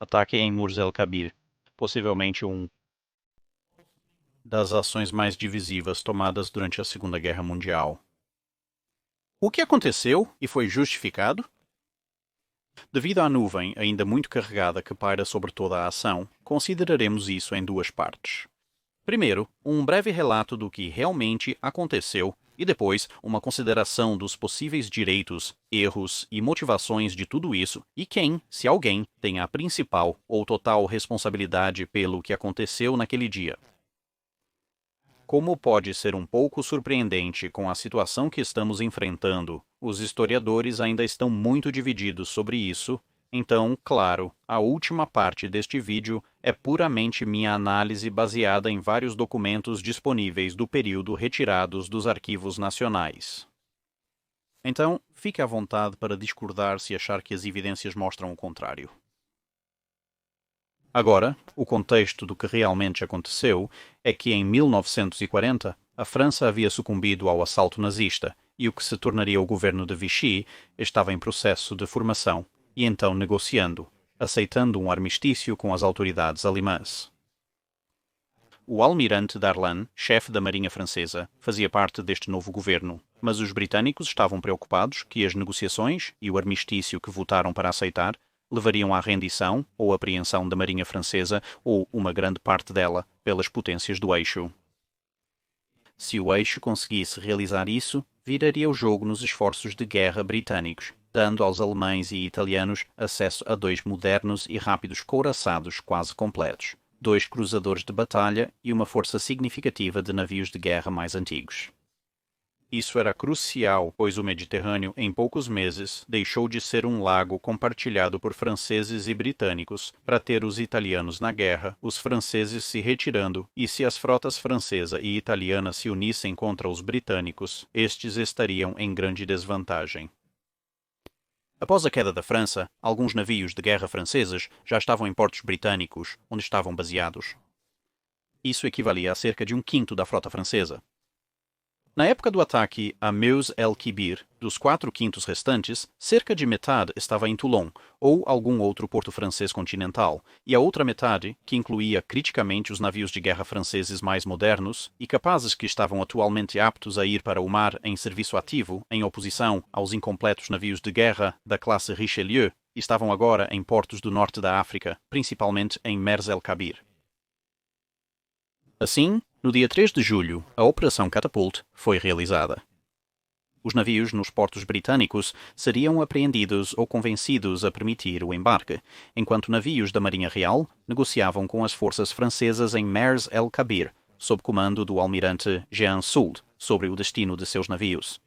ataque em Murs el-Kabir, possivelmente uma das ações mais divisivas tomadas durante a Segunda Guerra Mundial. O que aconteceu e foi justificado? Devido à nuvem ainda muito carregada que paira sobre toda a ação, consideraremos isso em duas partes. Primeiro, um breve relato do que realmente aconteceu e depois uma consideração dos possíveis direitos, erros e motivações de tudo isso e quem, se alguém, tem a principal ou total responsabilidade pelo que aconteceu naquele dia. Como pode ser um pouco surpreendente com a situação que estamos enfrentando, os historiadores ainda estão muito divididos sobre isso. Então, claro, a última parte deste vídeo é puramente minha análise baseada em vários documentos disponíveis do período retirados dos arquivos nacionais. Então, fique à vontade para discordar se achar que as evidências mostram o contrário. Agora, o contexto do que realmente aconteceu é que em 1940 a França havia sucumbido ao assalto nazista e o que se tornaria o governo de Vichy estava em processo de formação e então negociando, aceitando um armistício com as autoridades alemãs. O almirante Darlan, chefe da Marinha Francesa, fazia parte deste novo governo, mas os britânicos estavam preocupados que as negociações e o armistício que votaram para aceitar levariam à rendição ou apreensão da Marinha Francesa ou uma grande parte dela pelas potências do eixo. Se o eixo conseguisse realizar isso, viraria o jogo nos esforços de guerra britânicos, dando aos alemães e italianos acesso a dois modernos e rápidos couraçados quase completos, dois cruzadores de batalha e uma força significativa de navios de guerra mais antigos. Isso era crucial, pois o Mediterrâneo, em poucos meses, deixou de ser um lago compartilhado por franceses e britânicos para ter os italianos na guerra, os franceses se retirando, e se as frotas francesa e italiana se unissem contra os britânicos, estes estariam em grande desvantagem. Após a queda da França, alguns navios de guerra franceses já estavam em portos britânicos, onde estavam baseados. Isso equivalia a cerca de um quinto da frota francesa. Na época do ataque a Mers el-Kebir, dos 4/5 restantes, cerca de metade estava em Toulon ou algum outro porto francês continental, e a outra metade, que incluía criticamente os navios de guerra franceses mais modernos e capazes que estavam atualmente aptos a ir para o mar em serviço ativo, em oposição aos incompletos navios de guerra da classe Richelieu, estavam agora em portos do norte da África, principalmente em Mers el-Kabir. Assim, no dia 3 de julho, a Operação Catapult foi realizada. Os navios nos portos britânicos seriam apreendidos ou convencidos a permitir o embarque, enquanto navios da Marinha Real negociavam com as forças francesas em Mers el-Kabir, sob comando do almirante Jean Soult, sobre o destino de seus navios.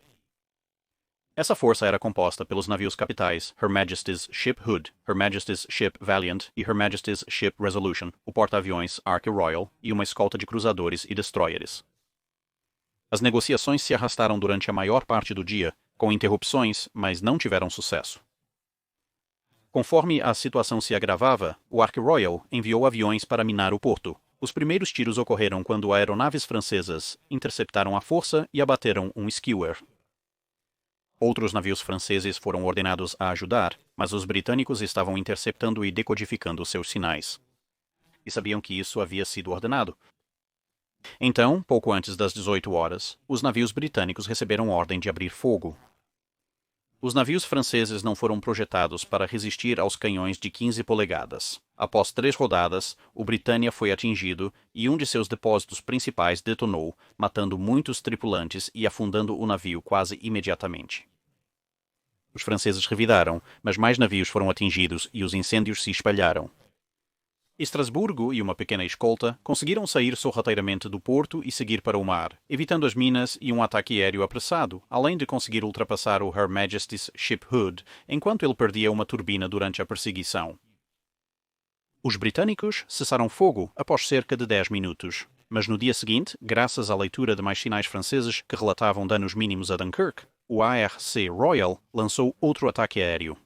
Essa força era composta pelos navios capitais Her Majesty's Ship Hood, Her Majesty's Ship Valiant e Her Majesty's Ship Resolution, o porta-aviões Ark Royal e uma escolta de cruzadores e destroyers. As negociações se arrastaram durante a maior parte do dia, com interrupções, mas não tiveram sucesso. Conforme a situação se agravava, o Ark Royal enviou aviões para minar o porto. Os primeiros tiros ocorreram quando aeronaves francesas interceptaram a força e abateram um skewer. Outros navios franceses foram ordenados a ajudar, mas os britânicos estavam interceptando e decodificando seus sinais. E sabiam que isso havia sido ordenado. Então, pouco antes das 18 horas, os navios britânicos receberam ordem de abrir fogo. Os navios franceses não foram projetados para resistir aos canhões de 15 polegadas. Após 3 rodadas, o Britannia foi atingido e um de seus depósitos principais detonou, matando muitos tripulantes e afundando o navio quase imediatamente. Os franceses revidaram, mas mais navios foram atingidos e os incêndios se espalharam. Estrasburgo e uma pequena escolta conseguiram sair sorrateiramente do porto e seguir para o mar, evitando as minas e um ataque aéreo apressado, além de conseguir ultrapassar o Her Majesty's Ship Hood, enquanto ele perdia uma turbina durante a perseguição. Os britânicos cessaram fogo após cerca de 10 minutos, mas no dia seguinte, graças à leitura de mais sinais franceses que relatavam danos mínimos a Dunkirk, o ARC Royal lançou outro ataque aéreo.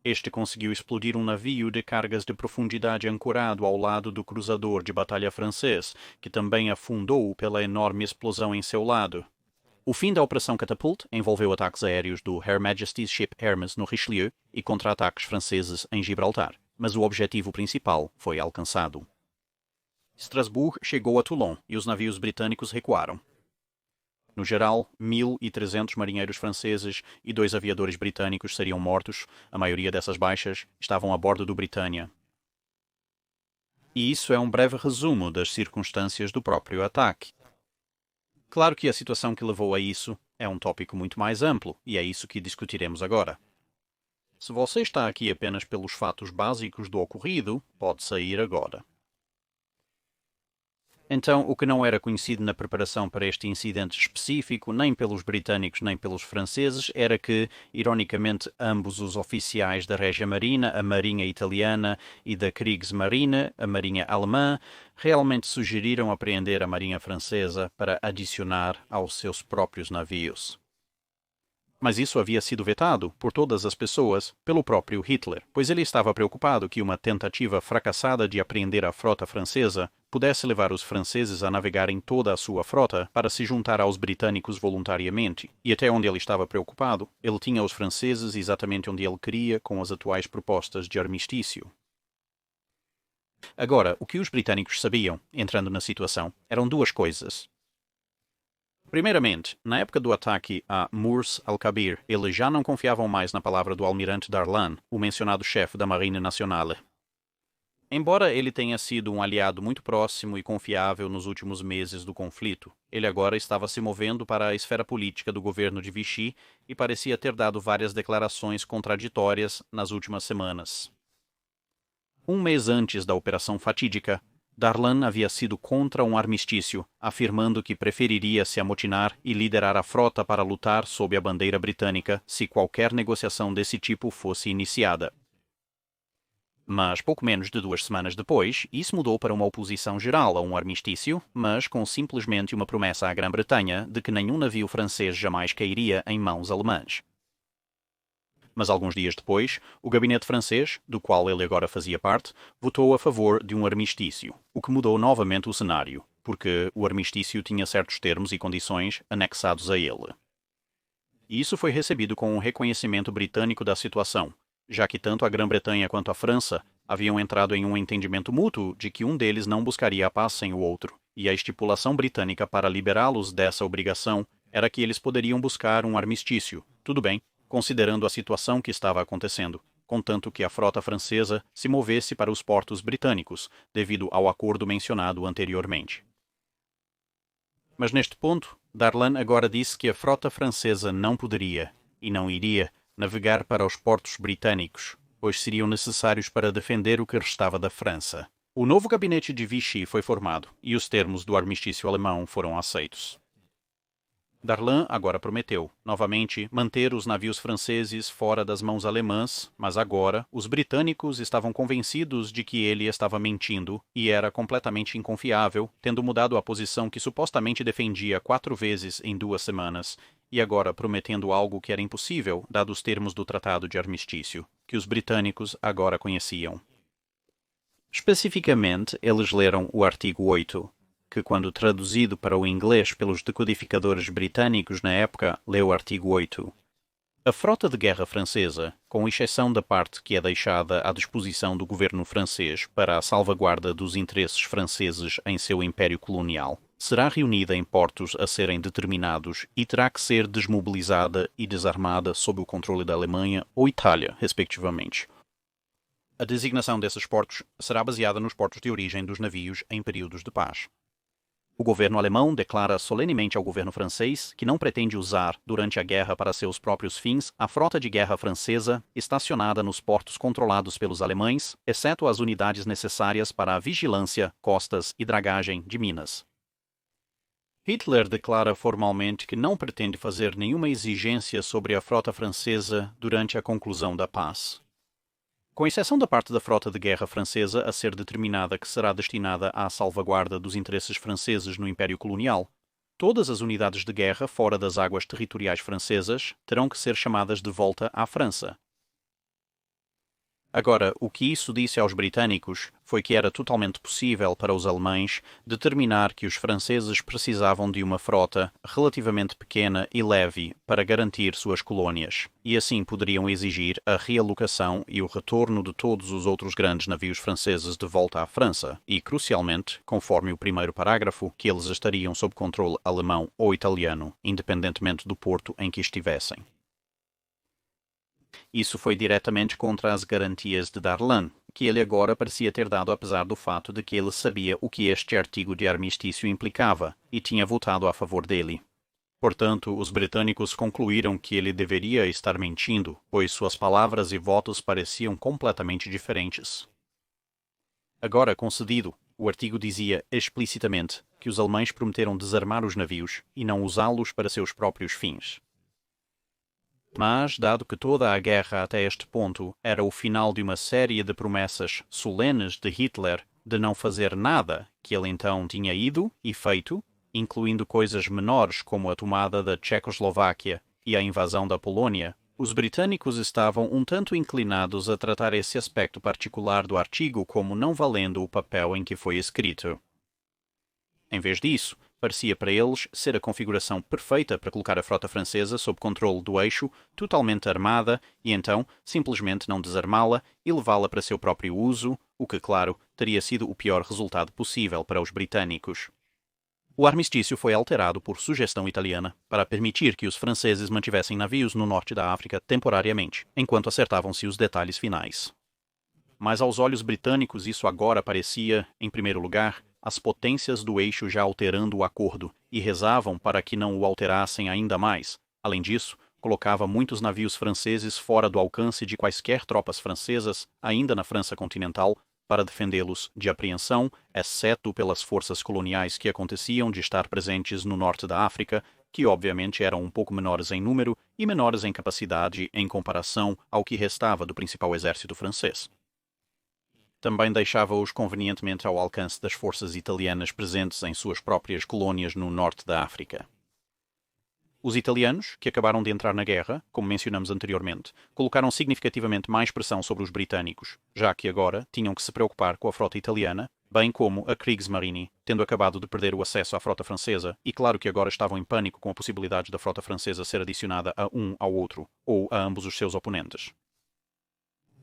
Este conseguiu explodir um navio de cargas de profundidade ancorado ao lado do cruzador de batalha francês, que também afundou pela enorme explosão em seu lado. O fim da Operação Catapult envolveu ataques aéreos do Her Majesty's Ship Hermes no Richelieu e contra-ataques franceses em Gibraltar. mas o objetivo principal foi alcançado. Strasbourg chegou a Toulon e os navios britânicos recuaram. No geral, 1.300 marinheiros franceses e 2 aviadores britânicos seriam mortos. A maioria dessas baixas estavam a bordo do Britannia. E isso é um breve resumo das circunstâncias do próprio ataque. Claro que a situação que levou a isso é um tópico muito mais amplo, e é isso que discutiremos agora. Se você está aqui apenas pelos fatos básicos do ocorrido, pode sair agora. Então, o que não era conhecido na preparação para este incidente específico, nem pelos britânicos nem pelos franceses, era que, ironicamente, ambos os oficiais da Regia Marina, a Marinha Italiana, e da Kriegsmarine, a Marinha Alemã, realmente sugeriram apreender a Marinha Francesa para adicionar aos seus próprios navios. Mas isso havia sido vetado por todas as pessoas, pelo próprio Hitler, pois ele estava preocupado que uma tentativa fracassada de apreender a frota francesa pudesse levar os franceses a navegarem toda a sua frota para se juntar aos britânicos voluntariamente. E até onde ele estava preocupado, ele tinha os franceses exatamente onde ele queria com as atuais propostas de armistício. Agora, o que os britânicos sabiam, entrando na situação, eram duas coisas. Primeiramente, na época do ataque a Murs al-Kabir, eles já não confiavam mais na palavra do almirante Darlan, o mencionado chefe da Marine Nationale. Embora ele tenha sido um aliado muito próximo e confiável nos últimos meses do conflito, ele agora estava se movendo para a esfera política do governo de Vichy e parecia ter dado várias declarações contraditórias nas últimas semanas. Um mês antes da Operação Fatídica, Darlan havia sido contra um armistício, afirmando que preferiria se amotinar e liderar a frota para lutar sob a bandeira britânica se qualquer negociação desse tipo fosse iniciada. Mas pouco menos de 2 semanas depois, isso mudou para uma oposição geral a um armistício, mas com simplesmente uma promessa à Grã-Bretanha de que nenhum navio francês jamais cairia em mãos alemãs. Mas alguns dias depois, o gabinete francês, do qual ele agora fazia parte, votou a favor de um armistício, o que mudou novamente o cenário, porque o armistício tinha certos termos e condições anexados a ele. E isso foi recebido com um reconhecimento britânico da situação, já que tanto a Grã-Bretanha quanto a França haviam entrado em um entendimento mútuo de que um deles não buscaria a paz sem o outro, e a estipulação britânica para liberá-los dessa obrigação era que eles poderiam buscar um armistício, tudo bem, considerando a situação que estava acontecendo, contanto que a frota francesa se movesse para os portos britânicos, devido ao acordo mencionado anteriormente. Mas neste ponto, Darlan agora disse que a frota francesa não poderia, e não iria, navegar para os portos britânicos, pois seriam necessários para defender o que restava da França. O novo gabinete de Vichy foi formado, e os termos do armistício alemão foram aceitos. Darlan agora prometeu, novamente, manter os navios franceses fora das mãos alemãs, mas agora os britânicos estavam convencidos de que ele estava mentindo e era completamente inconfiável, tendo mudado a posição que supostamente defendia 4 vezes em 2 semanas, e agora prometendo algo que era impossível, dados os termos do Tratado de Armistício, que os britânicos agora conheciam. Especificamente, eles leram o artigo 8, que, quando traduzido para o inglês pelos decodificadores britânicos na época, leu o artigo 8. A frota de guerra francesa, com exceção da parte que é deixada à disposição do governo francês para a salvaguarda dos interesses franceses em seu império colonial, será reunida em portos a serem determinados e terá que ser desmobilizada e desarmada sob o controle da Alemanha ou Itália, respectivamente. A designação desses portos será baseada nos portos de origem dos navios em períodos de paz. O governo alemão declara solenemente ao governo francês que não pretende usar, durante a guerra para seus próprios fins, a frota de guerra francesa estacionada nos portos controlados pelos alemães, exceto as unidades necessárias para a vigilância, costas e dragagem de minas. Hitler declara formalmente que não pretende fazer nenhuma exigência sobre a frota francesa durante a conclusão da paz. Com exceção da parte da frota de guerra francesa a ser determinada que será destinada à salvaguarda dos interesses franceses no Império Colonial, todas as unidades de guerra fora das águas territoriais francesas terão que ser chamadas de volta à França. Agora, o que isso disse aos britânicos foi que era totalmente possível para os alemães determinar que os franceses precisavam de uma frota relativamente pequena e leve para garantir suas colônias, e assim poderiam exigir a realocação e o retorno de todos os outros grandes navios franceses de volta à França, e, crucialmente, conforme o primeiro parágrafo, que eles estariam sob controle alemão ou italiano, independentemente do porto em que estivessem. Isso foi diretamente contra as garantias de Darlan, que ele agora parecia ter dado apesar do fato de que ele sabia o que este artigo de armistício implicava e tinha votado a favor dele. Portanto, os britânicos concluíram que ele deveria estar mentindo, pois suas palavras e votos pareciam completamente diferentes. Agora concedido, o artigo dizia explicitamente que os alemães prometeram desarmar os navios e não usá-los para seus próprios fins. Mas, dado que toda a guerra até este ponto era o final de uma série de promessas solenes de Hitler de não fazer nada que ele então tinha ido e feito, incluindo coisas menores como a tomada da Tchecoslováquia e a invasão da Polónia, os britânicos estavam um tanto inclinados a tratar esse aspecto particular do artigo como não valendo o papel em que foi escrito. Em vez disso, parecia para eles ser a configuração perfeita para colocar a frota francesa sob controle do eixo, totalmente armada, e então simplesmente não desarmá-la e levá-la para seu próprio uso, o que, claro, teria sido o pior resultado possível para os britânicos. O armistício foi alterado por sugestão italiana para permitir que os franceses mantivessem navios no norte da África temporariamente, enquanto acertavam-se os detalhes finais. Mas aos olhos britânicos isso agora parecia, em primeiro lugar, as potências do eixo já alterando o acordo e rezavam para que não o alterassem ainda mais. Além disso, colocava muitos navios franceses fora do alcance de quaisquer tropas francesas, ainda na França continental, para defendê-los de apreensão, exceto pelas forças coloniais que aconteciam de estar presentes no norte da África, que obviamente eram um pouco menores em número e menores em capacidade em comparação ao que restava do principal exército francês. Também deixava-os convenientemente ao alcance das forças italianas presentes em suas próprias colônias no norte da África. Os italianos, que acabaram de entrar na guerra, como mencionamos anteriormente, colocaram significativamente mais pressão sobre os britânicos, já que agora tinham que se preocupar com a frota italiana, bem como a Kriegsmarine, tendo acabado de perder o acesso à frota francesa, e claro que agora estavam em pânico com a possibilidade da frota francesa ser adicionada a um ao outro, ou a ambos os seus oponentes.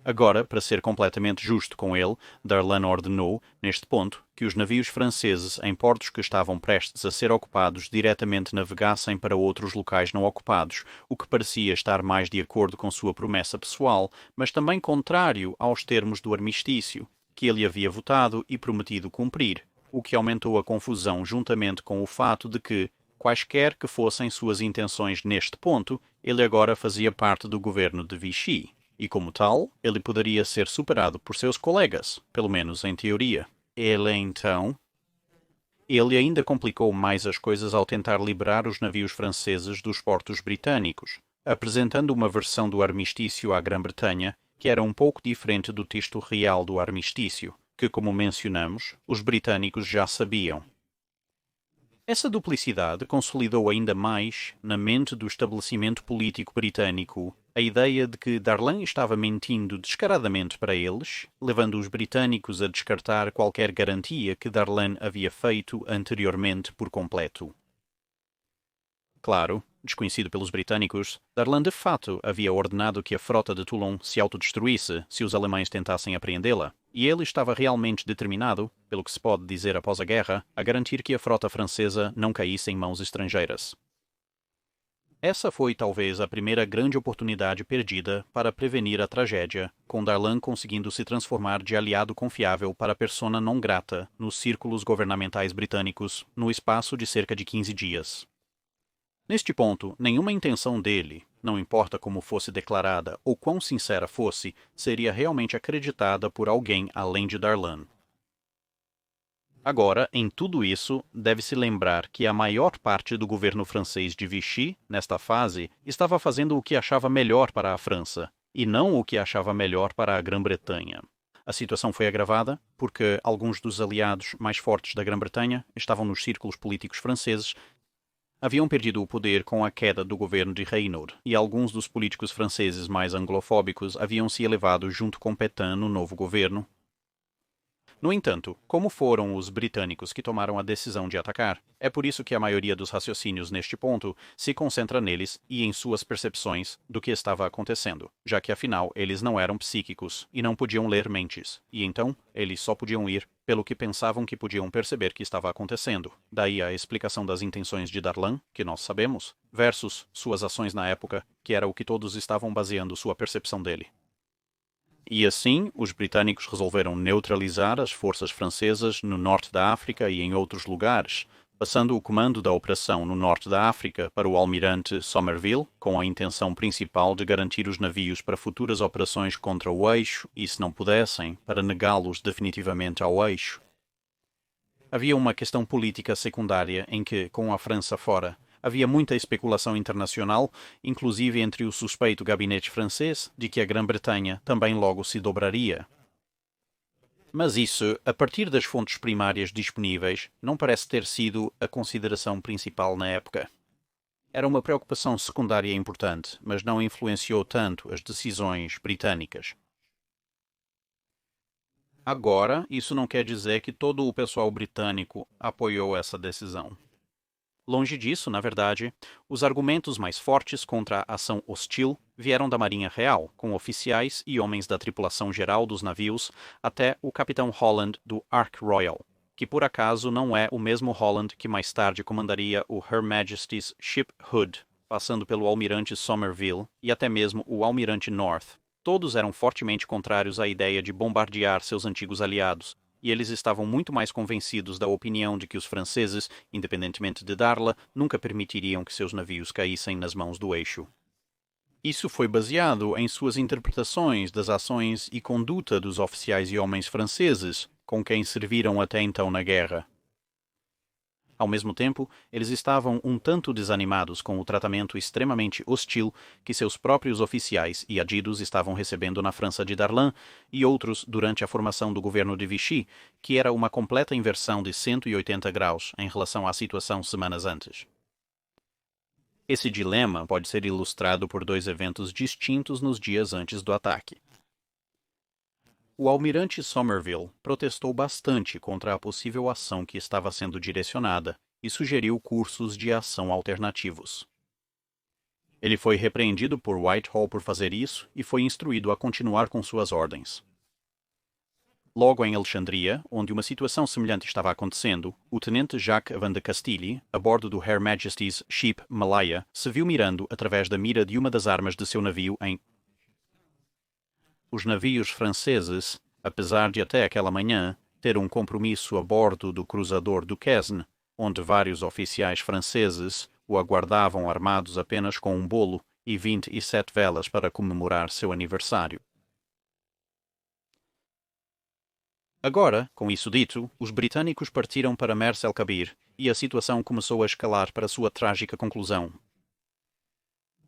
Agora, para ser completamente justo com ele, Darlan ordenou, neste ponto, que os navios franceses em portos que estavam prestes a ser ocupados diretamente navegassem para outros locais não ocupados, o que parecia estar mais de acordo com sua promessa pessoal, mas também contrário aos termos do armistício, que ele havia votado e prometido cumprir, o que aumentou a confusão juntamente com o fato de que, quaisquer que fossem suas intenções neste ponto, ele agora fazia parte do governo de Vichy. E como tal, ele poderia ser superado por seus colegas, pelo menos em teoria. Ele ainda complicou mais as coisas ao tentar liberar os navios franceses dos portos britânicos, apresentando uma versão do armistício à Grã-Bretanha que era um pouco diferente do texto real do armistício, que, como mencionamos, os britânicos já sabiam. Essa duplicidade consolidou ainda mais, na mente do estabelecimento político britânico, a ideia de que Darlan estava mentindo descaradamente para eles, levando os britânicos a descartar qualquer garantia que Darlan havia feito anteriormente por completo. Claro, desconhecido pelos britânicos, Darlan de fato havia ordenado que a frota de Toulon se autodestruísse se os alemães tentassem apreendê-la, e ele estava realmente determinado, pelo que se pode dizer após a guerra, a garantir que a frota francesa não caísse em mãos estrangeiras. Essa foi talvez a primeira grande oportunidade perdida para prevenir a tragédia, com Darlan conseguindo se transformar de aliado confiável para persona non grata nos círculos governamentais britânicos no espaço de cerca de 15 dias. Neste ponto, nenhuma intenção dele, não importa como fosse declarada ou quão sincera fosse, seria realmente acreditada por alguém além de Darlan. Agora, em tudo isso, deve-se lembrar que a maior parte do governo francês de Vichy, nesta fase, estava fazendo o que achava melhor para a França, e não o que achava melhor para a Grã-Bretanha. A situação foi agravada porque alguns dos aliados mais fortes da Grã-Bretanha estavam nos círculos políticos franceses, haviam perdido o poder com a queda do governo de Reynaud, e alguns dos políticos franceses mais anglofóbicos haviam se elevado junto com Pétain no novo governo. No entanto, como foram os britânicos que tomaram a decisão de atacar, é por isso que a maioria dos raciocínios neste ponto se concentra neles e em suas percepções do que estava acontecendo, já que afinal eles não eram psíquicos e não podiam ler mentes, e então eles só podiam ir pelo que pensavam que podiam perceber que estava acontecendo. Daí a explicação das intenções de Darlan, que nós sabemos, versus suas ações na época, que era o que todos estavam baseando sua percepção dele. E assim, os britânicos resolveram neutralizar as forças francesas no norte da África e em outros lugares, passando o comando da operação no norte da África para o almirante Somerville, com a intenção principal de garantir os navios para futuras operações contra o eixo e, se não pudessem, para negá-los definitivamente ao eixo. Havia uma questão política secundária em que, com a França fora, havia muita especulação internacional, inclusive entre o suspeito gabinete francês, de que a Grã-Bretanha também logo se dobraria. Mas isso, a partir das fontes primárias disponíveis, não parece ter sido a consideração principal na época. Era uma preocupação secundária importante, mas não influenciou tanto as decisões britânicas. Agora, isso não quer dizer que todo o pessoal britânico apoiou essa decisão. Longe disso, na verdade, os argumentos mais fortes contra a ação hostil vieram da Marinha Real, com oficiais e homens da tripulação geral dos navios, até o capitão Holland do Ark Royal, que por acaso não é o mesmo Holland que mais tarde comandaria o Her Majesty's Ship Hood, passando pelo almirante Somerville e até mesmo o almirante North. Todos eram fortemente contrários à ideia de bombardear seus antigos aliados, e eles estavam muito mais convencidos da opinião de que os franceses, independentemente de Darla, nunca permitiriam que seus navios caíssem nas mãos do eixo. Isso foi baseado em suas interpretações das ações e conduta dos oficiais e homens franceses, com quem serviram até então na guerra. Ao mesmo tempo, eles estavam um tanto desanimados com o tratamento extremamente hostil que seus próprios oficiais e adidos estavam recebendo na França de Darlan e outros durante a formação do governo de Vichy, que era uma completa inversão de 180 graus em relação à situação semanas antes. Esse dilema pode ser ilustrado por dois eventos distintos nos dias antes do ataque. O almirante Somerville protestou bastante contra a possível ação que estava sendo direcionada e sugeriu cursos de ação alternativos. Ele foi repreendido por Whitehall por fazer isso e foi instruído a continuar com suas ordens. Logo em Alexandria, onde uma situação semelhante estava acontecendo, o tenente Jacques Van de Castille, a bordo do Her Majesty's Ship Malaya, se viu mirando através da mira de uma das armas de seu navio em Os navios franceses, apesar de até aquela manhã ter um compromisso a bordo do cruzador Duquesne, onde vários oficiais franceses o aguardavam armados apenas com um bolo e 27 velas para comemorar seu aniversário. Agora, com isso dito, os britânicos partiram para Mers el-Kabir e a situação começou a escalar para sua trágica conclusão.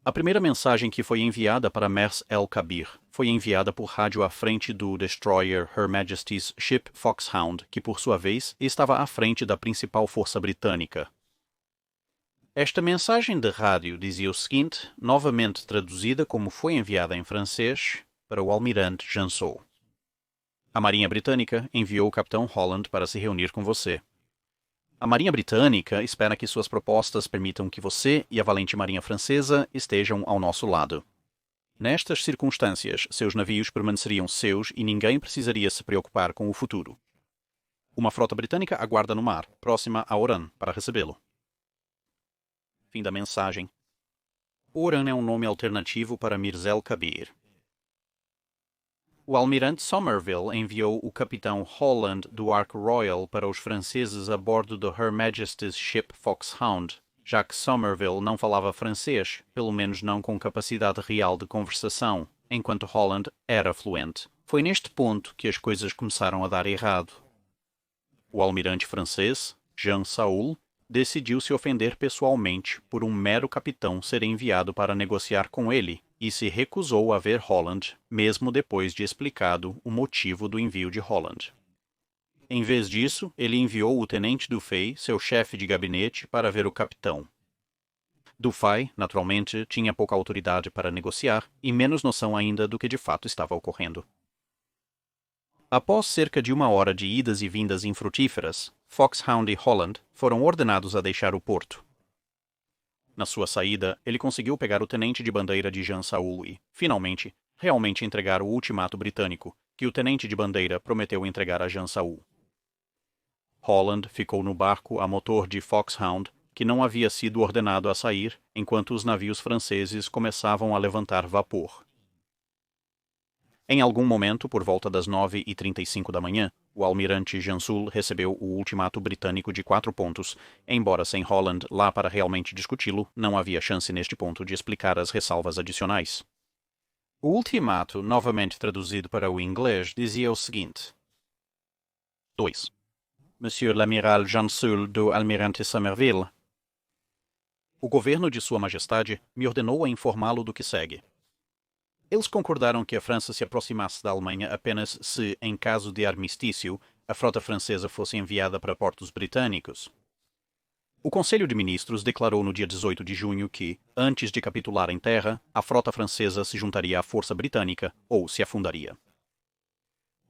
A primeira mensagem que foi enviada para Mers el-Kabir foi enviada por rádio à frente do destroyer Her Majesty's Ship Foxhound, que por sua vez estava à frente da principal força britânica. Esta mensagem de rádio dizia o seguinte, novamente traduzida como foi enviada em francês, para o almirante Janson. A Marinha Britânica enviou o capitão Holland para se reunir com você. A Marinha Britânica espera que suas propostas permitam que você e a valente Marinha Francesa estejam ao nosso lado. Nestas circunstâncias, seus navios permaneceriam seus e ninguém precisaria se preocupar com o futuro. Uma frota britânica aguarda no mar, próxima a Oran, para recebê-lo. Fim da mensagem. Oran é um nome alternativo para Mers el-Kabir. O almirante Somerville enviou o capitão Holland do Ark Royal para os franceses a bordo do Her Majesty's Ship Foxhound, já que Somerville não falava francês, pelo menos não com capacidade real de conversação, enquanto Holland era fluente. Foi neste ponto que as coisas começaram a dar errado. O almirante francês, Jean Saul, decidiu se ofender pessoalmente por um mero capitão ser enviado para negociar com ele, e se recusou a ver Holland, mesmo depois de explicado o motivo do envio de Holland. Em vez disso, ele enviou o tenente Dufay, seu chefe de gabinete, para ver o capitão. Dufay, naturalmente, tinha pouca autoridade para negociar e menos noção ainda do que de fato estava ocorrendo. Após cerca de 1 hora de idas e vindas infrutíferas, Foxhound e Holland foram ordenados a deixar o porto. Na sua saída, ele conseguiu pegar o tenente de bandeira de Jean Saul e, finalmente, realmente entregar o ultimato britânico que o tenente de bandeira prometeu entregar a Jean Saul. Holland ficou no barco a motor de Foxhound, que não havia sido ordenado a sair enquanto os navios franceses começavam a levantar vapor. Em algum momento, por volta das 9h35 da manhã, o almirante Jansul recebeu o ultimato britânico de 4 pontos. Embora sem Holland lá para realmente discuti-lo, não havia chance neste ponto de explicar as ressalvas adicionais. O ultimato, novamente traduzido para o inglês, dizia o seguinte: 2. Monsieur l'Amiral Jansul do Almirante Somerville. O governo de Sua Majestade me ordenou a informá-lo do que segue. Eles concordaram que a França se aproximasse da Alemanha apenas se, em caso de armistício, a frota francesa fosse enviada para portos britânicos. O Conselho de Ministros declarou no dia 18 de junho que, antes de capitular em terra, a frota francesa se juntaria à força britânica ou se afundaria.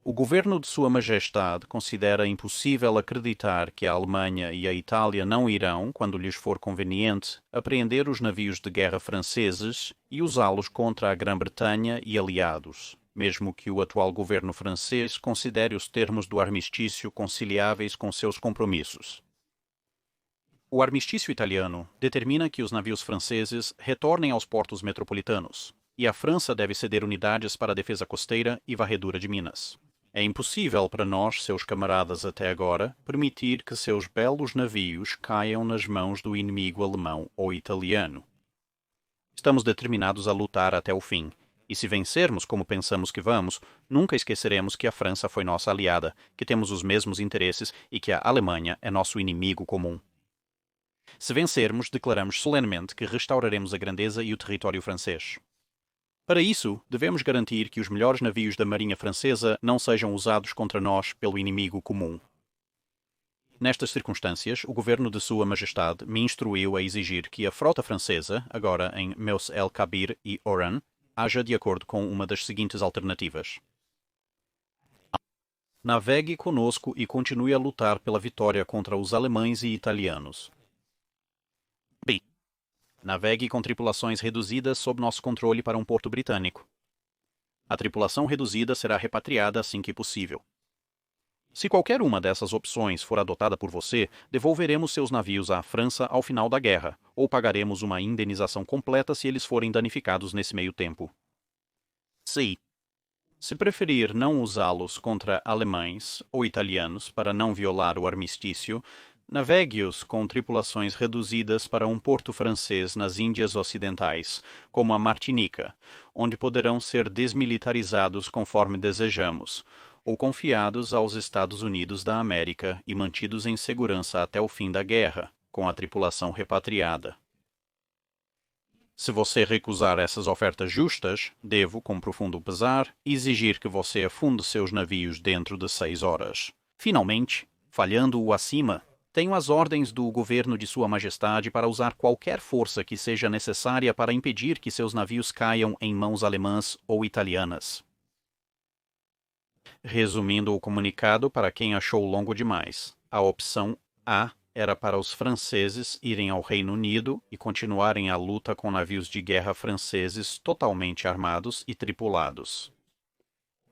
O governo de Sua Majestade considera impossível acreditar que a Alemanha e a Itália não irão, quando lhes for conveniente, apreender os navios de guerra franceses e usá-los contra a Grã-Bretanha e aliados, mesmo que o atual governo francês considere os termos do armistício conciliáveis com seus compromissos. O armistício italiano determina que os navios franceses retornem aos portos metropolitanos, e a França deve ceder unidades para a defesa costeira e varredura de minas. É impossível para nós, seus camaradas até agora, permitir que seus belos navios caiam nas mãos do inimigo alemão ou italiano. Estamos determinados a lutar até o fim, e se vencermos como pensamos que vamos, nunca esqueceremos que a França foi nossa aliada, que temos os mesmos interesses e que a Alemanha é nosso inimigo comum. Se vencermos, declaramos solenemente que restauraremos a grandeza e o território francês. Para isso, devemos garantir que os melhores navios da Marinha Francesa não sejam usados contra nós pelo inimigo comum. Nestas circunstâncias, o governo de Sua Majestade me instruiu a exigir que a frota francesa, agora em Meus el-Kabir e Oran, haja de acordo com uma das seguintes alternativas. Navegue conosco e continue a lutar pela vitória contra os alemães e italianos. B. Navegue com tripulações reduzidas sob nosso controle para um porto britânico. A tripulação reduzida será repatriada assim que possível. Se qualquer uma dessas opções for adotada por você, devolveremos seus navios à França ao final da guerra, ou pagaremos uma indenização completa se eles forem danificados nesse meio tempo. C. Se preferir não usá-los contra alemães ou italianos para não violar o armistício, navegue-os com tripulações reduzidas para um porto francês nas Índias Ocidentais, como a Martinica, onde poderão ser desmilitarizados conforme desejamos, ou confiados aos Estados Unidos da América e mantidos em segurança até o fim da guerra, com a tripulação repatriada. Se você recusar essas ofertas justas, devo, com profundo pesar, exigir que você afunde seus navios dentro de 6 horas. Finalmente, falhando-o acima, tenho as ordens do governo de Sua Majestade para usar qualquer força que seja necessária para impedir que seus navios caiam em mãos alemãs ou italianas. Resumindo o comunicado para quem achou longo demais, a opção A era para os franceses irem ao Reino Unido e continuarem a luta com navios de guerra franceses totalmente armados e tripulados.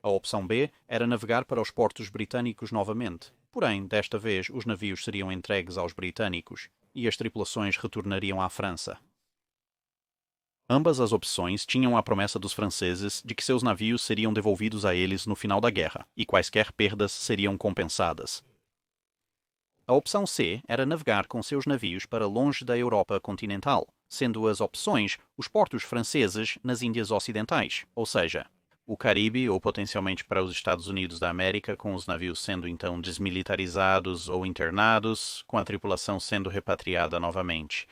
A opção B era navegar para os portos britânicos novamente. Porém, desta vez, os navios seriam entregues aos britânicos e as tripulações retornariam à França. Ambas as opções tinham a promessa dos franceses de que seus navios seriam devolvidos a eles no final da guerra e quaisquer perdas seriam compensadas. A opção C era navegar com seus navios para longe da Europa continental, sendo as opções os portos franceses nas Índias Ocidentais, ou seja, o Caribe ou potencialmente para os Estados Unidos da América, com os navios sendo então desmilitarizados ou internados, com a tripulação sendo repatriada novamente.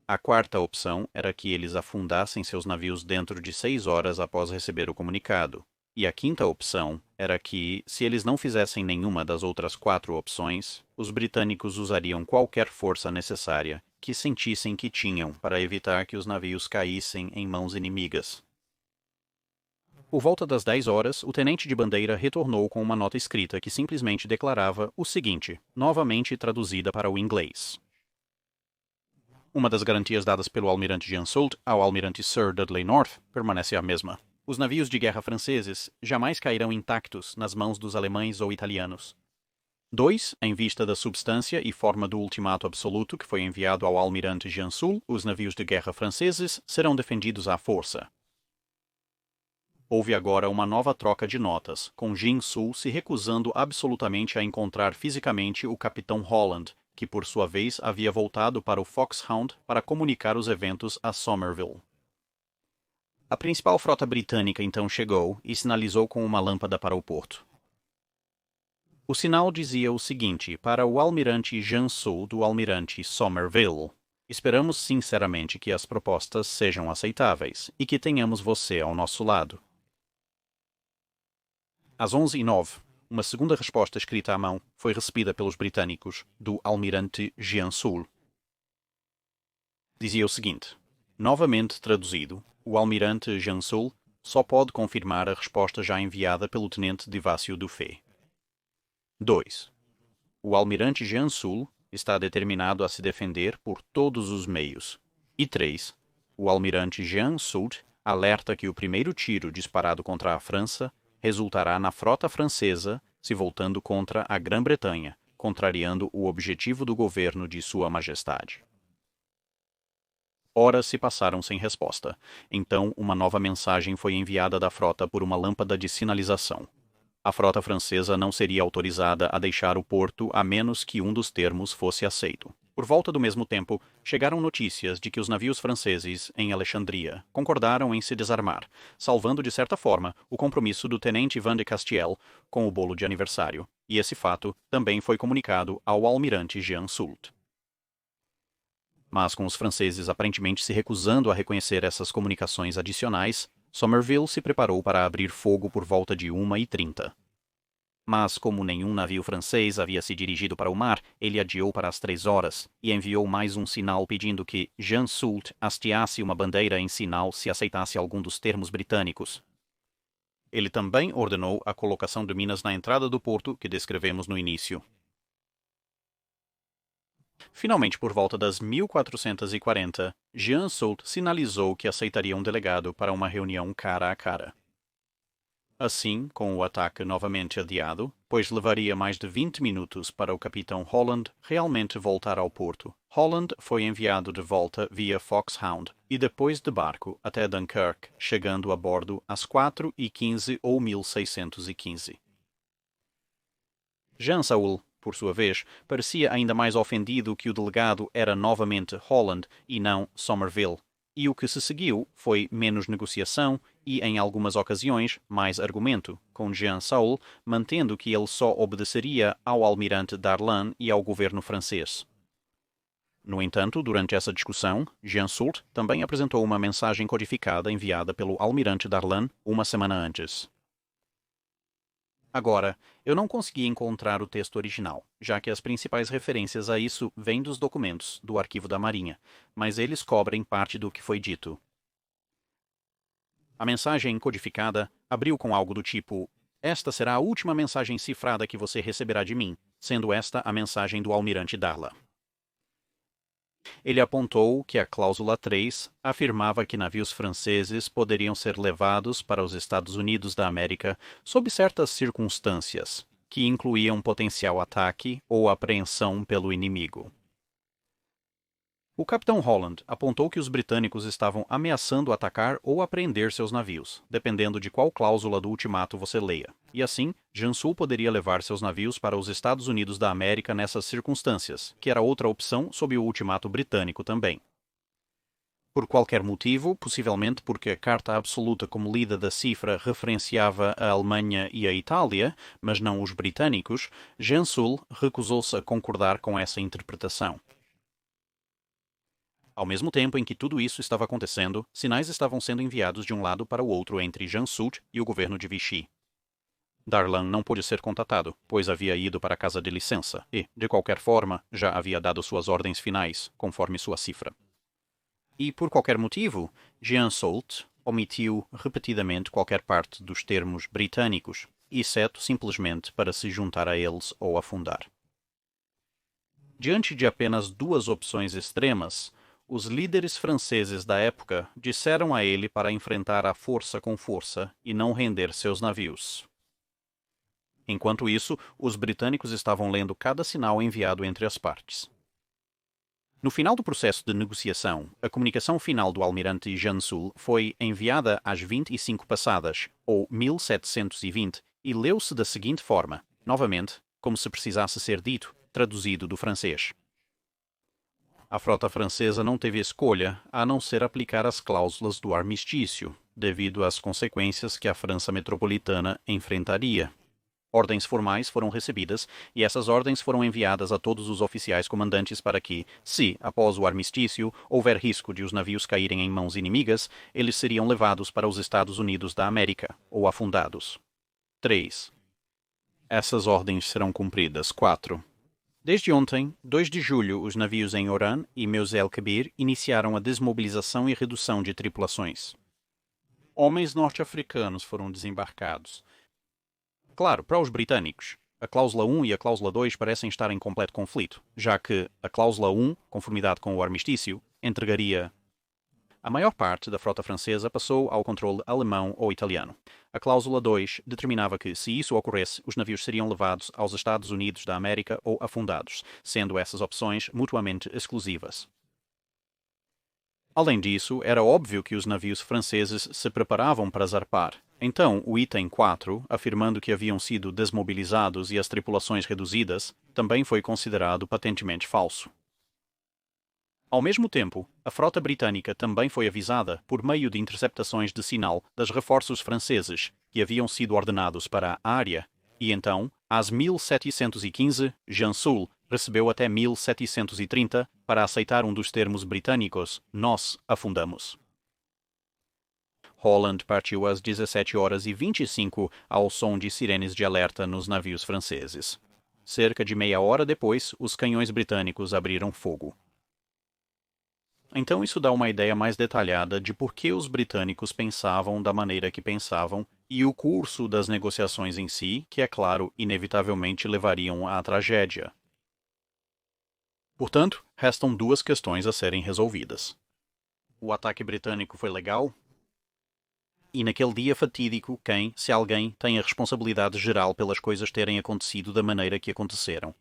A quarta opção era que eles afundassem seus navios dentro de 6 horas após receber o comunicado. E a quinta opção era que, se eles não fizessem nenhuma das outras 4 opções, os britânicos usariam qualquer força necessária que sentissem que tinham para evitar que os navios caíssem em mãos inimigas. Por volta das 10 horas, o tenente de bandeira retornou com uma nota escrita que simplesmente declarava o seguinte, novamente traduzida para o inglês. Uma das garantias dadas pelo almirante Jean Soult ao almirante Sir Dudley North permanece a mesma. Os navios de guerra franceses jamais cairão intactos nas mãos dos alemães ou italianos. 2. Em vista da substância e forma do ultimato absoluto que foi enviado ao almirante Jean Soult, os navios de guerra franceses serão defendidos à força. Houve agora uma nova troca de notas, com Jean Soult se recusando absolutamente a encontrar fisicamente o capitão Holland, que por sua vez havia voltado para o Foxhound para comunicar os eventos a Somerville. A principal frota britânica então chegou e sinalizou com uma lâmpada para o porto. O sinal dizia o seguinte para o almirante Jean Soult do almirante Somerville. Esperamos sinceramente que as propostas sejam aceitáveis e que tenhamos você ao nosso lado. Às 11h09, uma segunda resposta escrita à mão foi recebida pelos britânicos do almirante Jean Soult. Dizia o seguinte, novamente traduzido, o almirante Jean Soult só pode confirmar a resposta já enviada pelo tenente Divacio Dufay. 2. O almirante Jean Soult está determinado a se defender por todos os meios. E 3. O almirante Jean Soult alerta que o primeiro tiro disparado contra a França resultará na frota francesa se voltando contra a Grã-Bretanha, contrariando o objetivo do governo de Sua Majestade. Horas se passaram sem resposta. Então, uma nova mensagem foi enviada da frota por uma lâmpada de sinalização. A frota francesa não seria autorizada a deixar o porto a menos que um dos termos fosse aceito. Por volta do mesmo tempo, chegaram notícias de que os navios franceses, em Alexandria, concordaram em se desarmar, salvando de certa forma o compromisso do tenente Van de Castiel com o bolo de aniversário, e esse fato também foi comunicado ao almirante Jean Soult. Mas com os franceses aparentemente se recusando a reconhecer essas comunicações adicionais, Somerville se preparou para abrir fogo por volta de 1h30. Mas, como nenhum navio francês havia se dirigido para o mar, ele adiou para as 3 horas e enviou mais um sinal pedindo que Jean Soult hasteasse uma bandeira em sinal se aceitasse algum dos termos britânicos. Ele também ordenou a colocação de minas na entrada do porto que descrevemos no início. Finalmente, por volta das 1440, Jean Soult sinalizou que aceitaria um delegado para uma reunião cara a cara. Assim, com o ataque novamente adiado, pois levaria mais de 20 minutos para o capitão Holland realmente voltar ao porto, Holland foi enviado de volta via Foxhound e depois de barco até Dunkirk, chegando a bordo às 4h15 ou 1615. Jean Soult, por sua vez, parecia ainda mais ofendido que o delegado era novamente Holland e não Somerville, e o que se seguiu foi menos negociação e, em algumas ocasiões, mais argumento, com Jean Soult mantendo que ele só obedeceria ao almirante Darlan e ao governo francês. No entanto, durante essa discussão, Jean Soult também apresentou uma mensagem codificada enviada pelo almirante Darlan uma semana antes. Agora, eu não consegui encontrar o texto original, já que as principais referências a isso vêm dos documentos do Arquivo da Marinha, mas eles cobrem parte do que foi dito. A mensagem codificada abriu com algo do tipo: esta será a última mensagem cifrada que você receberá de mim, sendo esta a mensagem do almirante Darla. Ele apontou que a cláusula 3 afirmava que navios franceses poderiam ser levados para os Estados Unidos da América sob certas circunstâncias, que incluíam potencial ataque ou apreensão pelo inimigo. O capitão Holland apontou que os britânicos estavam ameaçando atacar ou apreender seus navios, dependendo de qual cláusula do ultimato você leia. E assim, Jean Soult poderia levar seus navios para os Estados Unidos da América nessas circunstâncias, que era outra opção sob o ultimato britânico também. Por qualquer motivo, possivelmente porque a carta absoluta como lida da cifra referenciava a Alemanha e a Itália, mas não os britânicos, Jean Soult recusou-se a concordar com essa interpretação. Ao mesmo tempo em que tudo isso estava acontecendo, sinais estavam sendo enviados de um lado para o outro entre Jean Soult e o governo de Vichy. Darlan não pôde ser contatado, pois havia ido para a casa de licença e, de qualquer forma, já havia dado suas ordens finais, conforme sua cifra. E, por qualquer motivo, Jean Soult omitiu repetidamente qualquer parte dos termos britânicos, exceto simplesmente para se juntar a eles ou afundar. Diante de apenas duas opções extremas, os líderes franceses da época disseram a ele para enfrentar a força com força e não render seus navios. Enquanto isso, os britânicos estavam lendo cada sinal enviado entre as partes. No final do processo de negociação, a comunicação final do almirante Jansul foi enviada às 25 passadas, ou 1720, e leu-se da seguinte forma, novamente, como se precisasse ser dito, traduzido do francês. A frota francesa não teve escolha a não ser aplicar as cláusulas do armistício, devido às consequências que a França metropolitana enfrentaria. Ordens formais foram recebidas e essas ordens foram enviadas a todos os oficiais comandantes para que, se, após o armistício, houver risco de os navios caírem em mãos inimigas, eles seriam levados para os Estados Unidos da América, ou afundados. 3. Essas ordens serão cumpridas. 4. Desde ontem, 2 de julho, os navios em Oran e Meuse el-Kebir iniciaram a desmobilização e redução de tripulações. Homens norte-africanos foram desembarcados. Claro, para os britânicos, a cláusula 1 e a cláusula 2 parecem estar em completo conflito, já que a cláusula 1, conformidade com o armistício, entregaria. A maior parte da frota francesa passou ao controle alemão ou italiano. A cláusula 2 determinava que, se isso ocorresse, os navios seriam levados aos Estados Unidos da América ou afundados, sendo essas opções mutuamente exclusivas. Além disso, era óbvio que os navios franceses se preparavam para zarpar. Então, o item 4, afirmando que haviam sido desmobilizados e as tripulações reduzidas, também foi considerado patentemente falso. Ao mesmo tempo, a frota britânica também foi avisada, por meio de interceptações de sinal, dos reforços franceses, que haviam sido ordenados para a área, e então, às 1715, Jansul recebeu até 1730 para aceitar um dos termos britânicos, nós afundamos. Holland partiu às 17h25 ao som de sirenes de alerta nos navios franceses. Cerca de meia hora depois, os canhões britânicos abriram fogo. Então isso dá uma ideia mais detalhada de por que os britânicos pensavam da maneira que pensavam e o curso das negociações em si, que, é claro, inevitavelmente levariam à tragédia. Portanto, restam duas questões a serem resolvidas. O ataque britânico foi legal? E naquele dia fatídico, quem, se alguém, tem a responsabilidade geral pelas coisas terem acontecido da maneira que aconteceram?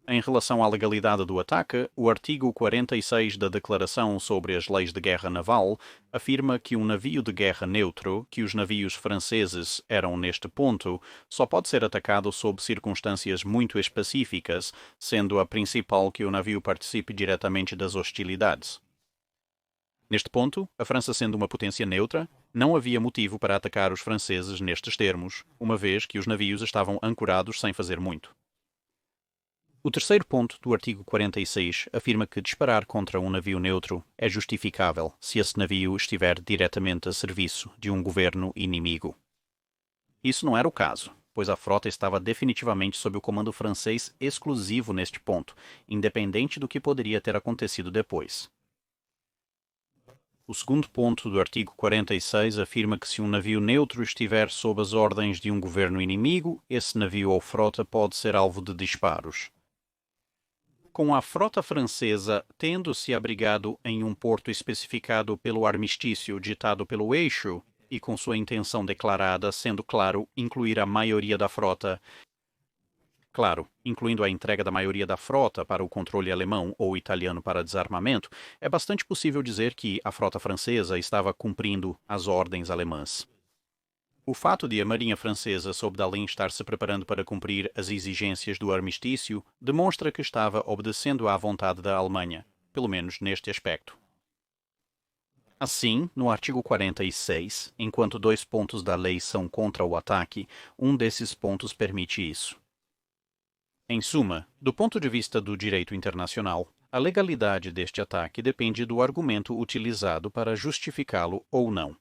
Em relação à legalidade do ataque, o artigo 46 da Declaração sobre as Leis de Guerra Naval afirma que um navio de guerra neutro, que os navios franceses eram neste ponto, só pode ser atacado sob circunstâncias muito específicas, sendo a principal que o navio participe diretamente das hostilidades. Neste ponto, a França sendo uma potência neutra, não havia motivo para atacar os franceses nestes termos, uma vez que os navios estavam ancorados sem fazer muito. O terceiro ponto do artigo 46 afirma que disparar contra um navio neutro é justificável se esse navio estiver diretamente a serviço de um governo inimigo. Isso não era o caso, pois a frota estava definitivamente sob o comando francês exclusivo neste ponto, independente do que poderia ter acontecido depois. O segundo ponto do artigo 46 afirma que se um navio neutro estiver sob as ordens de um governo inimigo, esse navio ou frota pode ser alvo de disparos. Com a frota francesa tendo-se abrigado em um porto especificado pelo armistício ditado pelo Eixo, e com sua intenção declarada sendo, claro, incluir a maioria da frota, claro, incluindo a entrega da maioria da frota para o controle alemão ou italiano para desarmamento, é bastante possível dizer que a frota francesa estava cumprindo as ordens alemãs. O fato de a Marinha Francesa sob Dalin estar se preparando para cumprir as exigências do armistício demonstra que estava obedecendo à vontade da Alemanha, pelo menos neste aspecto. Assim, no artigo 46, enquanto 2 pontos da lei são contra o ataque, um desses pontos permite isso. Em suma, do ponto de vista do direito internacional, a legalidade deste ataque depende do argumento utilizado para justificá-lo ou não.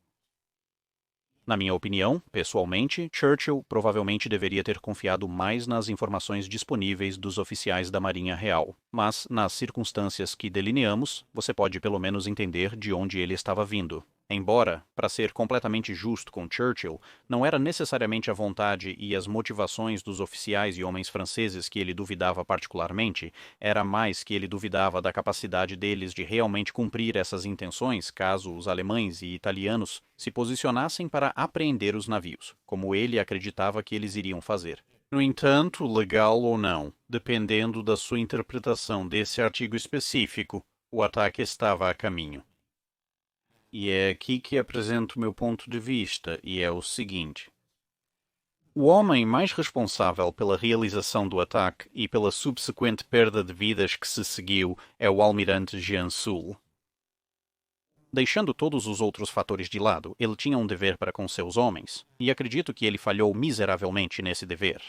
Na minha opinião, pessoalmente, Churchill provavelmente deveria ter confiado mais nas informações disponíveis dos oficiais da Marinha Real, mas, nas circunstâncias que delineamos, você pode pelo menos entender de onde ele estava vindo. Embora, para ser completamente justo com Churchill, não era necessariamente a vontade e as motivações dos oficiais e homens franceses que ele duvidava particularmente, era mais que ele duvidava da capacidade deles de realmente cumprir essas intenções caso os alemães e italianos se posicionassem para apreender os navios, como ele acreditava que eles iriam fazer. No entanto, legal ou não, dependendo da sua interpretação desse artigo específico, o ataque estava a caminho. E é aqui que apresento o meu ponto de vista, e é o seguinte. O homem mais responsável pela realização do ataque e pela subsequente perda de vidas que se seguiu é o almirante Jean Soult. Deixando todos os outros fatores de lado, ele tinha um dever para com seus homens, e acredito que ele falhou miseravelmente nesse dever.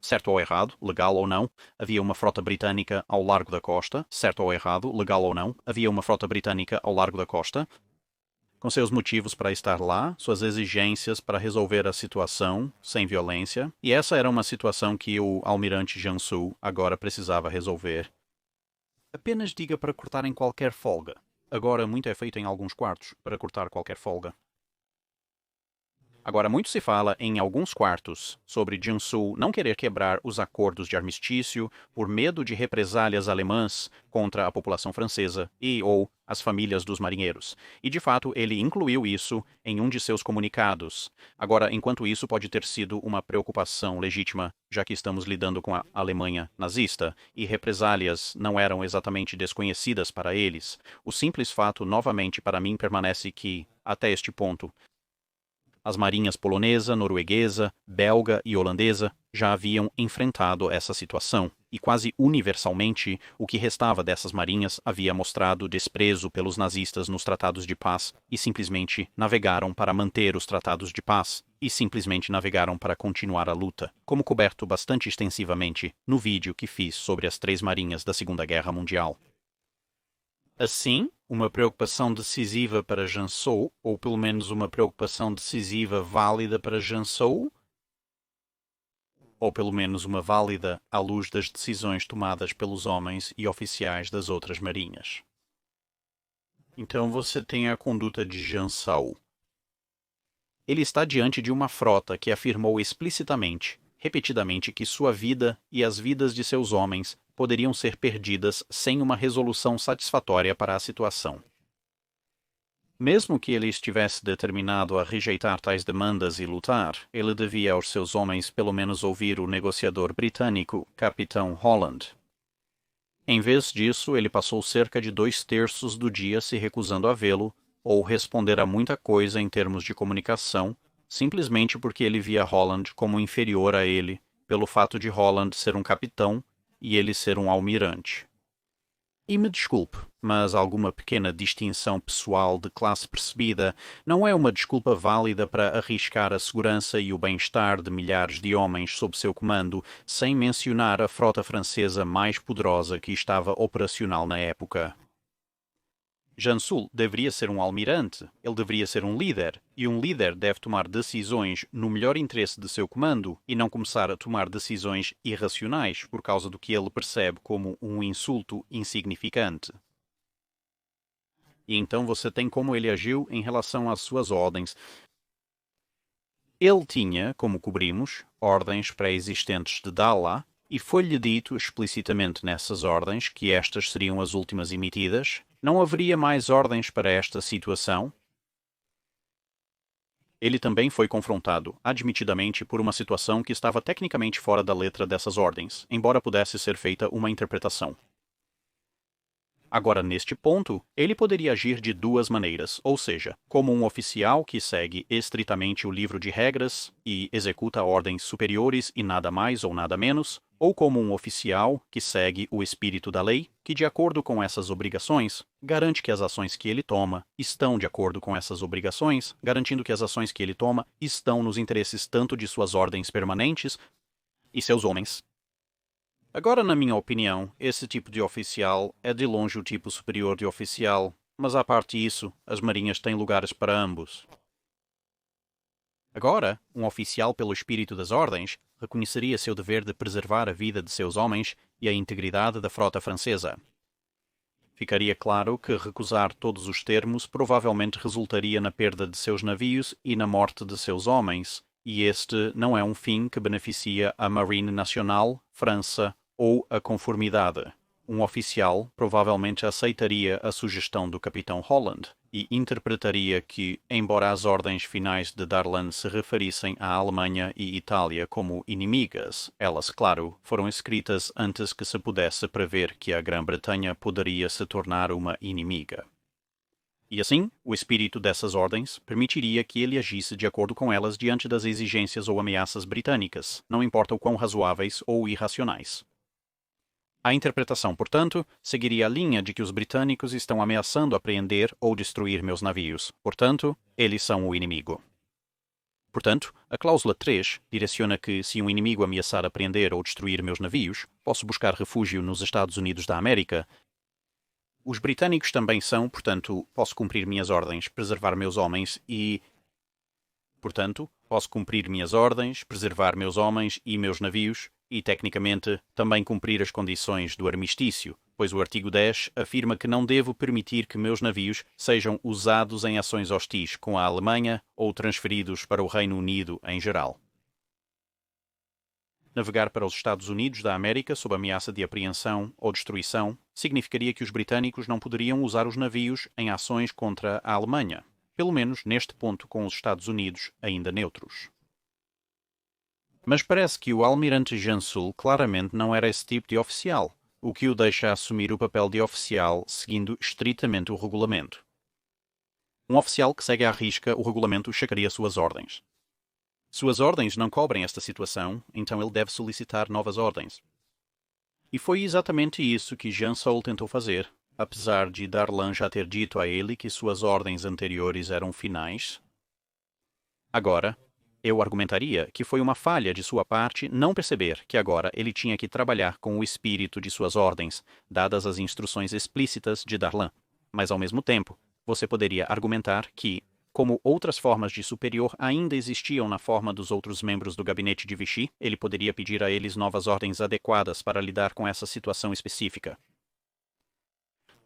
Certo ou errado, legal ou não, havia uma frota britânica ao largo da costa. Certo ou errado, legal ou não, havia uma frota britânica ao largo da costa, com seus motivos para estar lá, suas exigências para resolver a situação sem violência, e essa era uma situação que o almirante Jansu agora precisava resolver. Apenas diga para cortarem qualquer folga. Agora muito é feito em alguns quartos para cortar qualquer folga. Agora, muito se fala em alguns quartos sobre Jansu não querer quebrar os acordos de armistício por medo de represálias alemãs contra a população francesa e ou as famílias dos marinheiros. E, de fato, ele incluiu isso em um de seus comunicados. Agora, enquanto isso pode ter sido uma preocupação legítima, já que estamos lidando com a Alemanha nazista, e represálias não eram exatamente desconhecidas para eles, o simples fato, novamente, para mim, permanece que, até este ponto, as marinhas polonesa, norueguesa, belga e holandesa já haviam enfrentado essa situação, e quase universalmente o que restava dessas marinhas havia mostrado desprezo pelos nazistas nos tratados de paz e simplesmente navegaram para manter os tratados de paz e simplesmente navegaram para continuar a luta, como coberto bastante extensivamente no vídeo que fiz sobre as 3 marinhas da Segunda Guerra Mundial. Assim, uma preocupação decisiva para Jansu, ou pelo menos uma preocupação decisiva válida para Jansu, ou pelo menos uma válida à luz das decisões tomadas pelos homens e oficiais das outras marinhas. Então você tem a conduta de Jansu. Ele está diante de uma frota que afirmou explicitamente, repetidamente, que sua vida e as vidas de seus homens poderiam ser perdidas sem uma resolução satisfatória para a situação. Mesmo que ele estivesse determinado a rejeitar tais demandas e lutar, ele devia aos seus homens pelo menos ouvir o negociador britânico, Capitão Holland. Em vez disso, ele passou cerca de 2/3 do dia se recusando a vê-lo, ou responder a muita coisa em termos de comunicação, simplesmente porque ele via Holland como inferior a ele, pelo fato de Holland ser um capitão e ele ser um almirante. E me desculpe, mas alguma pequena distinção pessoal de classe percebida não é uma desculpa válida para arriscar a segurança e o bem-estar de milhares de homens sob seu comando, sem mencionar a frota francesa mais poderosa que estava operacional na época. Jansu deveria ser um almirante, ele deveria ser um líder, e um líder deve tomar decisões no melhor interesse de seu comando e não começar a tomar decisões irracionais por causa do que ele percebe como um insulto insignificante. E então você tem como ele agiu em relação às suas ordens. Ele tinha, como cobrimos, ordens pré-existentes de Dalla, e foi-lhe dito explicitamente nessas ordens que estas seriam as últimas emitidas. Não haveria mais ordens para esta situação. Ele também foi confrontado, admitidamente, por uma situação que estava tecnicamente fora da letra dessas ordens, embora pudesse ser feita uma interpretação. Agora, neste ponto, ele poderia agir de 2 maneiras, ou seja, como um oficial que segue estritamente o livro de regras e executa ordens superiores e nada mais ou nada menos, ou como um oficial que segue o espírito da lei, que, de acordo com essas obrigações, garante que as ações que ele toma estão de acordo com essas obrigações, garantindo que as ações que ele toma estão nos interesses tanto de suas ordens permanentes e seus homens. Agora, na minha opinião, esse tipo de oficial é de longe o tipo superior de oficial, mas à parte disso, as marinhas têm lugares para ambos. Agora, um oficial pelo espírito das ordens reconheceria seu dever de preservar a vida de seus homens e a integridade da frota francesa. Ficaria claro que recusar todos os termos provavelmente resultaria na perda de seus navios e na morte de seus homens, e este não é um fim que beneficia a Marine Nacional, França ou a conformidade. Um oficial provavelmente aceitaria a sugestão do capitão Holland e interpretaria que, embora as ordens finais de Darlan se referissem à Alemanha e Itália como inimigas, elas, claro, foram escritas antes que se pudesse prever que a Grã-Bretanha poderia se tornar uma inimiga. E assim, o espírito dessas ordens permitiria que ele agisse de acordo com elas diante das exigências ou ameaças britânicas, não importa o quão razoáveis ou irracionais. A interpretação, portanto, seguiria a linha de que os britânicos estão ameaçando apreender ou destruir meus navios. Portanto, eles são o inimigo. Portanto, a cláusula 3 direciona que, se um inimigo ameaçar apreender ou destruir meus navios, posso buscar refúgio nos Estados Unidos da América. Os britânicos também são, portanto, posso cumprir minhas ordens, preservar meus homens e... Portanto, posso cumprir minhas ordens, preservar meus homens e meus navios e, tecnicamente, também cumprir as condições do armistício, pois o artigo 10 afirma que não devo permitir que meus navios sejam usados em ações hostis com a Alemanha ou transferidos para o Reino Unido em geral. Navegar para os Estados Unidos da América sob ameaça de apreensão ou destruição significaria que os britânicos não poderiam usar os navios em ações contra a Alemanha, pelo menos neste ponto com os Estados Unidos ainda neutros. Mas parece que o almirante Jansul claramente não era esse tipo de oficial, o que o deixa assumir o papel de oficial seguindo estritamente o regulamento. Um oficial que segue à risca o regulamento checaria suas ordens. Suas ordens não cobrem esta situação, então ele deve solicitar novas ordens. E foi exatamente isso que Jansul tentou fazer, apesar de Darlan já ter dito a ele que suas ordens anteriores eram finais. Agora, eu argumentaria que foi uma falha de sua parte não perceber que agora ele tinha que trabalhar com o espírito de suas ordens, dadas as instruções explícitas de Darlan. Mas, ao mesmo tempo, você poderia argumentar que, como outras formas de superior ainda existiam na forma dos outros membros do gabinete de Vichy, ele poderia pedir a eles novas ordens adequadas para lidar com essa situação específica.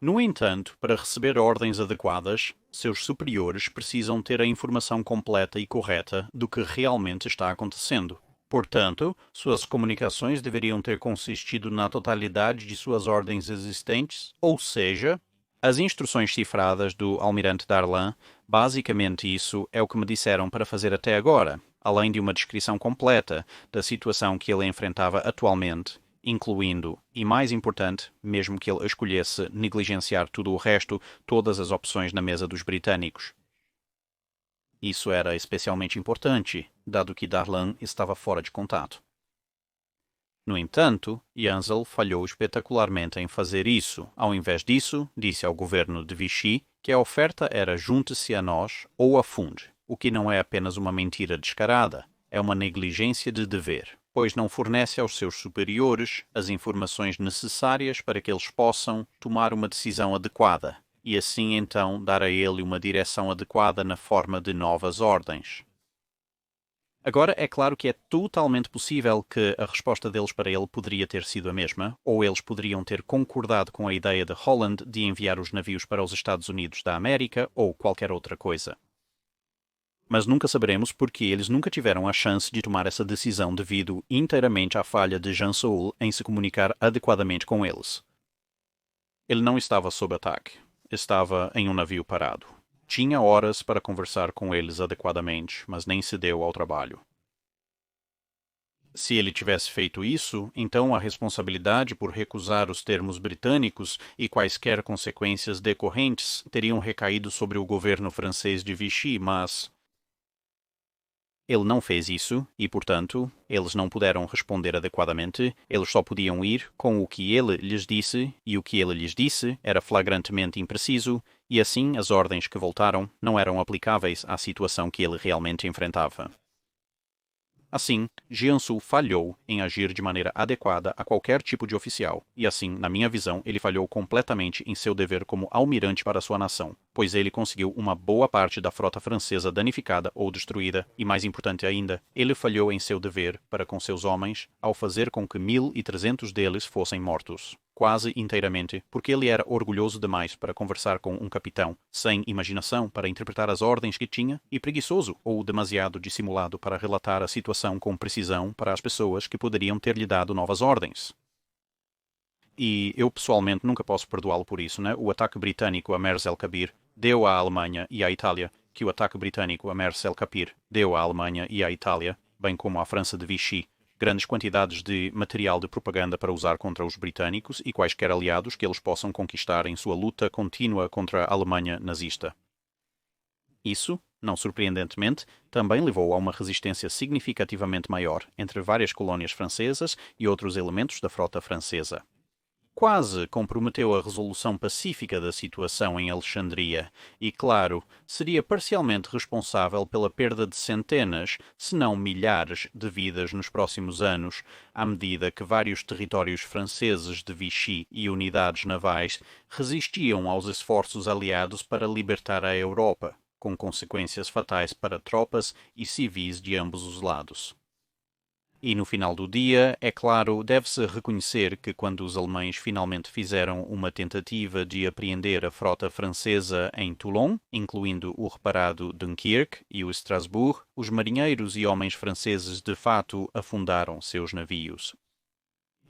No entanto, para receber ordens adequadas, seus superiores precisam ter a informação completa e correta do que realmente está acontecendo. Portanto, suas comunicações deveriam ter consistido na totalidade de suas ordens existentes, ou seja, as instruções cifradas do almirante Darlan. Basicamente isso é o que me disseram para fazer até agora, além de uma descrição completa da situação que ele enfrentava atualmente, incluindo, e mais importante, mesmo que ele escolhesse negligenciar tudo o resto, todas as opções na mesa dos britânicos. Isso era especialmente importante, dado que Darlan estava fora de contato. No entanto, Jansul falhou espetacularmente em fazer isso. Ao invés disso, disse ao governo de Vichy que a oferta era junte-se a nós ou afunde, o que não é apenas uma mentira descarada, é uma negligência de dever, pois não fornece aos seus superiores as informações necessárias para que eles possam tomar uma decisão adequada, e assim então dar a ele uma direção adequada na forma de novas ordens. Agora, é claro que é totalmente possível que a resposta deles para ele poderia ter sido a mesma, ou eles poderiam ter concordado com a ideia de Holland de enviar os navios para os Estados Unidos da América ou qualquer outra coisa. Mas nunca saberemos porque eles nunca tiveram a chance de tomar essa decisão devido inteiramente à falha de Jansul em se comunicar adequadamente com eles. Ele não estava sob ataque. Estava em um navio parado. Tinha horas para conversar com eles adequadamente, mas nem se deu ao trabalho. Se ele tivesse feito isso, então a responsabilidade por recusar os termos britânicos e quaisquer consequências decorrentes teriam recaído sobre o governo francês de Vichy, mas ele não fez isso e, portanto, eles não puderam responder adequadamente. Eles só podiam ir com o que ele lhes disse, e o que ele lhes disse era flagrantemente impreciso, e assim as ordens que voltaram não eram aplicáveis à situação que ele realmente enfrentava. Assim, Jiansu falhou em agir de maneira adequada a qualquer tipo de oficial, e assim, na minha visão, ele falhou completamente em seu dever como almirante para sua nação, pois ele conseguiu uma boa parte da frota francesa danificada ou destruída, e mais importante ainda, ele falhou em seu dever para com seus homens ao fazer com que 1.300 deles fossem mortos. Quase inteiramente, porque ele era orgulhoso demais para conversar com um capitão, sem imaginação para interpretar as ordens que tinha e preguiçoso ou demasiado dissimulado para relatar a situação com precisão para as pessoas que poderiam ter lhe dado novas ordens. E eu pessoalmente nunca posso perdoá-lo por isso, né? O ataque britânico a Mers el-Kabir deu à Alemanha e à Itália, que o ataque britânico a Mers el-Kabir deu à Alemanha e à Itália, bem como à França de Vichy, grandes quantidades de material de propaganda para usar contra os britânicos e quaisquer aliados que eles possam conquistar em sua luta contínua contra a Alemanha nazista. Isso, não surpreendentemente, também levou a uma resistência significativamente maior entre várias colônias francesas e outros elementos da frota francesa. Quase comprometeu a resolução pacífica da situação em Alexandria e, claro, seria parcialmente responsável pela perda de centenas, se não milhares, de vidas nos próximos anos, à medida que vários territórios franceses de Vichy e unidades navais resistiam aos esforços aliados para libertar a Europa, com consequências fatais para tropas e civis de ambos os lados. E no final do dia, é claro, deve-se reconhecer que quando os alemães finalmente fizeram uma tentativa de apreender a frota francesa em Toulon, incluindo o reparado Dunkirk e o Strasbourg, os marinheiros e homens franceses de fato afundaram seus navios.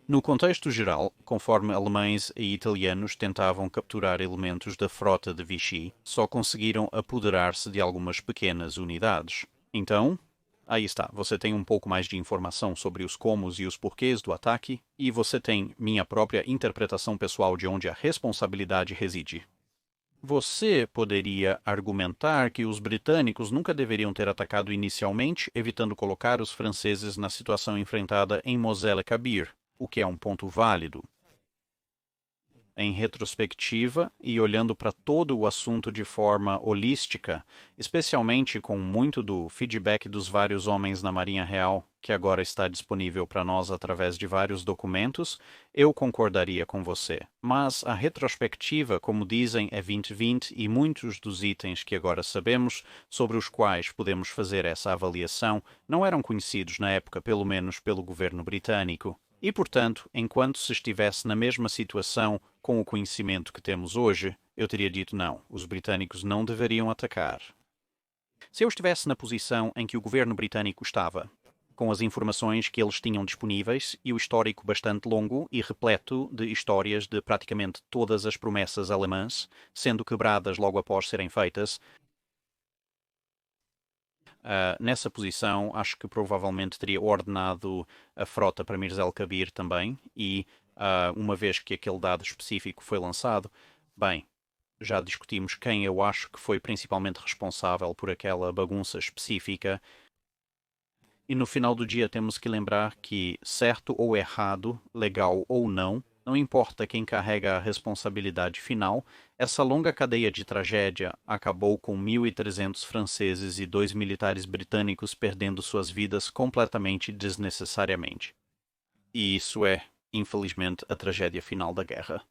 No contexto geral, conforme alemães e italianos tentavam capturar elementos da frota de Vichy, só conseguiram apoderar-se de algumas pequenas unidades. Então, aí está, você tem um pouco mais de informação sobre os comos e os porquês do ataque, e você tem minha própria interpretação pessoal de onde a responsabilidade reside. Você poderia argumentar que os britânicos nunca deveriam ter atacado inicialmente, evitando colocar os franceses na situação enfrentada em Moselle-Kabir, o que é um ponto válido. Em retrospectiva e olhando para todo o assunto de forma holística, especialmente com muito do feedback dos vários homens na Marinha Real, que agora está disponível para nós através de vários documentos, eu concordaria com você. Mas a retrospectiva, como dizem, é 2020 e muitos dos itens que agora sabemos, sobre os quais podemos fazer essa avaliação, não eram conhecidos na época, pelo menos pelo governo britânico. E, portanto, enquanto se estivesse na mesma situação com o conhecimento que temos hoje, eu teria dito não, os britânicos não deveriam atacar. Se eu estivesse na posição em que o governo britânico estava, com as informações que eles tinham disponíveis e o histórico bastante longo e repleto de histórias de praticamente todas as promessas alemãs, sendo quebradas logo após serem feitas, nessa posição, acho que provavelmente teria ordenado a frota para Mers el-Kabir também, e uma vez que aquele dado específico foi lançado, bem, já discutimos quem eu acho que foi principalmente responsável por aquela bagunça específica, e no final do dia temos que lembrar que, certo ou errado, legal ou não importa quem carrega a responsabilidade final, essa longa cadeia de tragédia acabou com 1.300 franceses e 2 militares britânicos perdendo suas vidas completamente desnecessariamente. E isso é, infelizmente, a tragédia final da guerra.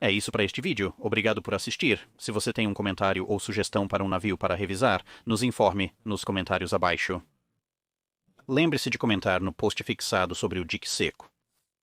É isso para este vídeo. Obrigado por assistir. Se você tem um comentário ou sugestão para um navio para revisar, nos informe nos comentários abaixo. Lembre-se de comentar no post fixado sobre o dique seco.